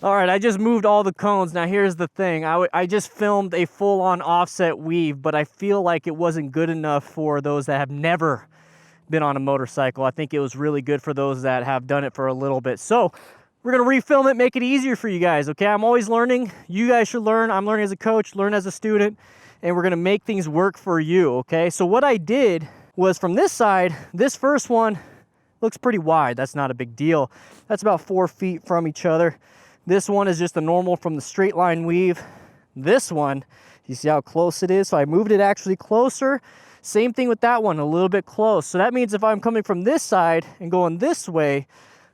All right, I just moved all the cones. Now here's the thing. I just filmed a full-on offset weave, but I feel like it wasn't good enough for those that have never been on a motorcycle. I think it was really good for those that have done it for a little bit. So we're gonna refilm it, make it easier for you guys, okay? I'm always learning. You guys should learn. I'm learning as a coach, learn as a student, and we're gonna make things work for you, okay? So what I did was from this side, this first one looks pretty wide. That's not a big deal. That's about 4 feet from each other. This one is just a normal from the straight line weave. This one, you see how close it is? So I moved it actually closer. Same thing with that one, a little bit close. So that means if I'm coming from this side and going this way,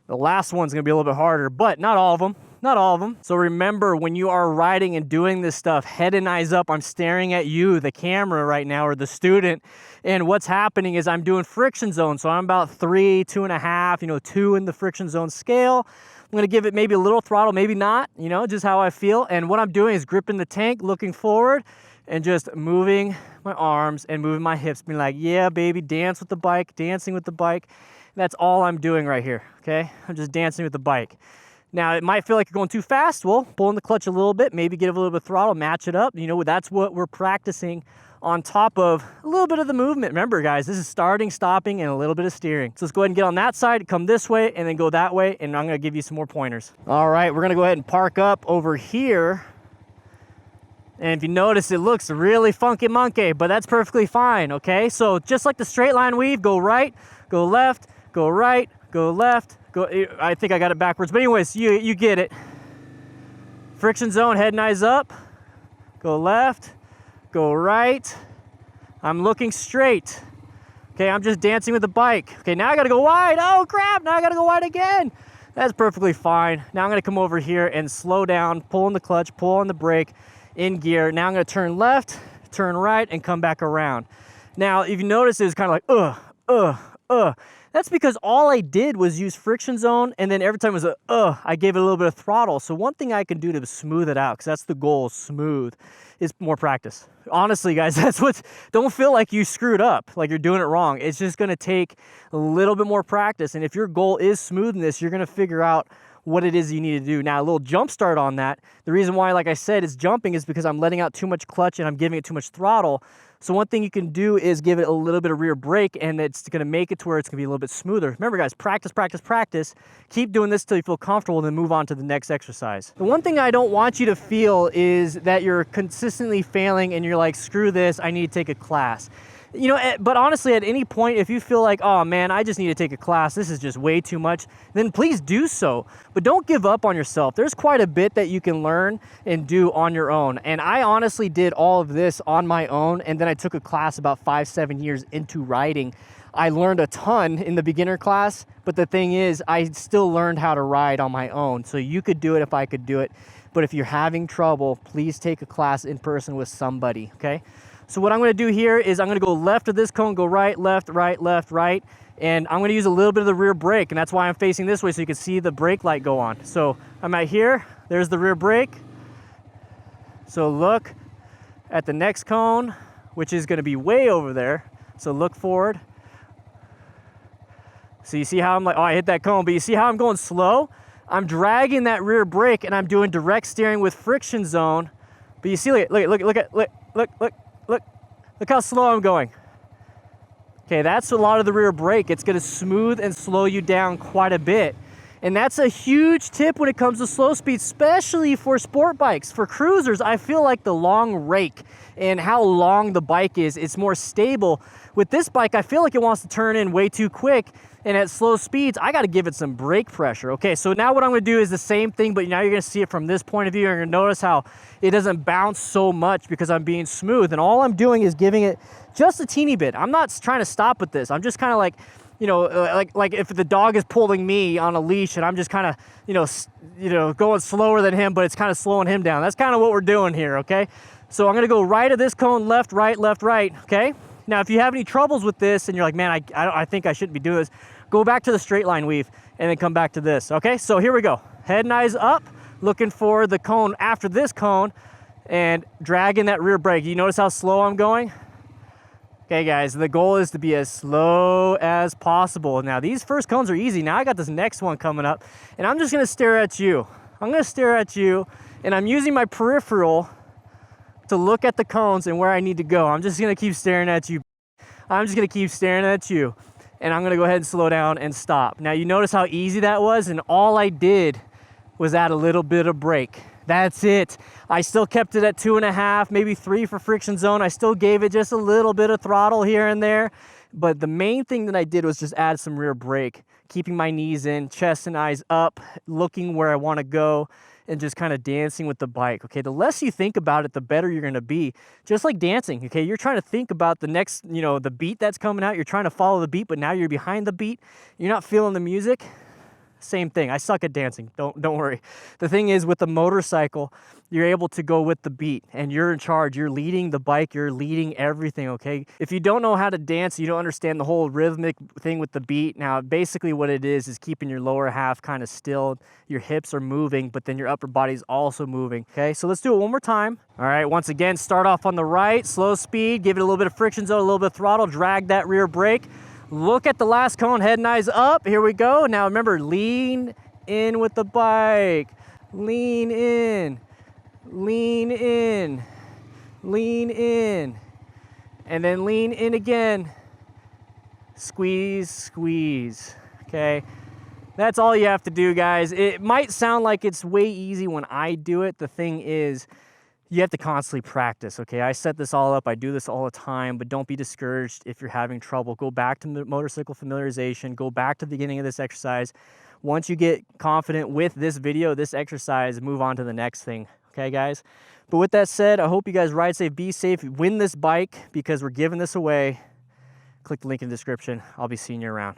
the last one's gonna be a little bit harder, but not all of them, not all of them. So remember, when you are riding and doing this stuff, head and eyes up, I'm staring at you, the camera right now, or the student, and what's happening is I'm doing friction zone. So I'm about 3, 2.5, 2 in the friction zone scale. I'm gonna give it maybe a little throttle, maybe not, just how I feel. And what I'm doing is gripping the tank, looking forward, and just moving my arms and moving my hips, being like, yeah, baby, dance with the bike, dancing with the bike. That's all I'm doing right here, okay? I'm just dancing with the bike. Now, it might feel like you're going too fast. Well, pull in the clutch a little bit, maybe get a little bit of throttle, match it up. That's what we're practicing on top of a little bit of the movement. Remember, guys, this is starting, stopping, and a little bit of steering. So let's go ahead and get on that side, come this way, and then go that way, and I'm gonna give you some more pointers. All right, we're gonna go ahead and park up over here. And if you notice, it looks really funky monkey, but that's perfectly fine, okay? So just like the straight line weave, go right, go left, go right, go left, go. I think I got it backwards, but anyways, you get it. Friction zone, head and eyes up, go left, go right. I'm looking straight. Okay, I'm just dancing with the bike. Okay, now I gotta go wide. Oh crap, now I gotta go wide again. That's perfectly fine. Now I'm gonna come over here and slow down, pull in the clutch, pull on the brake, in gear. Now I'm gonna turn left, turn right, and come back around. Now, if you notice, it was kind of like, That's because all I did was use friction zone, and then every time it was I gave it a little bit of throttle. So one thing I can do to smooth it out, because that's the goal, smooth, is more practice. Honestly, guys, don't feel like you screwed up, like you're doing it wrong. It's just gonna take a little bit more practice, and if your goal is smoothness, you're gonna figure out what it is you need to do. Now, a little jump start on that. The reason why, like I said, it's jumping is because I'm letting out too much clutch and I'm giving it too much throttle. So one thing you can do is give it a little bit of rear brake, and it's gonna make it to where it's gonna be a little bit smoother. Remember, guys, practice, practice, practice. Keep doing this till you feel comfortable, and then move on to the next exercise. The one thing I don't want you to feel is that you're consistently failing and you're like, screw this, I need to take a class. But honestly, at any point, if you feel like, oh man, I just need to take a class, this is just way too much, then please do so. But don't give up on yourself. There's quite a bit that you can learn and do on your own. And I honestly did all of this on my own, and then I took a class about 5-7 years into riding. I learned a ton in the beginner class, but the thing is, I still learned how to ride on my own. So you could do it if I could do it. But if you're having trouble, please take a class in person with somebody, okay? So what I'm gonna do here is I'm gonna go left of this cone, go right, left, right, and I'm gonna use a little bit of the rear brake, and that's why I'm facing this way, so you can see the brake light go on. So I'm at here, there's the rear brake. So look at the next cone, which is gonna be way over there. So look forward. So you see how I'm like, oh, I hit that cone, but you see how I'm going slow? I'm dragging that rear brake, and I'm doing direct steering with friction zone. But you see, look how slow I'm going. Okay, that's a lot of the rear brake. It's gonna smooth and slow you down quite a bit. And that's a huge tip when it comes to slow speed, especially for sport bikes. For cruisers, I feel like the long rake and how long the bike is, it's more stable. With this bike, I feel like it wants to turn in way too quick, and at slow speeds, I gotta give it some brake pressure. Okay, so now what I'm gonna do is the same thing, but now you're gonna see it from this point of view. You're gonna notice how it doesn't bounce so much because I'm being smooth, and all I'm doing is giving it just a teeny bit. I'm not trying to stop with this. I'm just kind of like, like if the dog is pulling me on a leash and I'm just kind of, going slower than him, but it's kind of slowing him down. That's kind of what we're doing here, okay? So I'm gonna go right of this cone, left, right, okay? Now, if you have any troubles with this and you're like, man, I think I shouldn't be doing this, go back to the straight line weave and then come back to this, okay? So here we go. Head and eyes up, looking for the cone after this cone and dragging that rear brake. You notice how slow I'm going? Okay, guys, the goal is to be as slow as possible. Now, these first cones are easy. Now I got this next one coming up, and I'm just gonna stare at you. I'm gonna stare at you, and I'm using my peripheral to look at the cones and where I need to go. I'm just gonna keep staring at you. I'm just gonna keep staring at you, and I'm gonna go ahead and slow down and stop. Now you notice how easy that was, and all I did was add a little bit of brake. That's it. I still kept it at 2.5, maybe 3 for friction zone. I still gave it just a little bit of throttle here and there. But the main thing that I did was just add some rear brake, keeping my knees in, chest and eyes up, looking where I want to go, and just kind of dancing with the bike. Okay, the less you think about it, the better you're going to be. Just like dancing, okay? You're trying to think about the next, the beat that's coming out. You're trying to follow the beat, but now you're behind the beat. You're not feeling the music. Same thing. I suck at dancing. Don't worry. The thing is, with the motorcycle, you're able to go with the beat, and you're in charge. You're leading the bike. You're leading everything, okay? If you don't know how to dance, you don't understand the whole rhythmic thing with the beat. Now, basically what it is keeping your lower half kind of still. Your hips are moving, but then your upper body's also moving, okay? So let's do it one more time. All right, once again, start off on the right, slow speed, give it a little bit of friction zone, a little bit of throttle, drag that rear brake. Look at the last cone, head and eyes up. Here we go. Now remember, lean in with the bike. Lean in, lean in, lean in, and then lean in again. Squeeze, squeeze, okay? That's all you have to do, guys. It might sound like it's way easy when I do it. The thing is, you have to constantly practice, okay? I set this all up. I do this all the time, but don't be discouraged if you're having trouble. Go back to motorcycle familiarization. Go back to the beginning of this exercise. Once you get confident with this video, this exercise, move on to the next thing, okay, guys? But with that said, I hope you guys ride safe, be safe, win this bike because we're giving this away. Click the link in the description. I'll be seeing you around.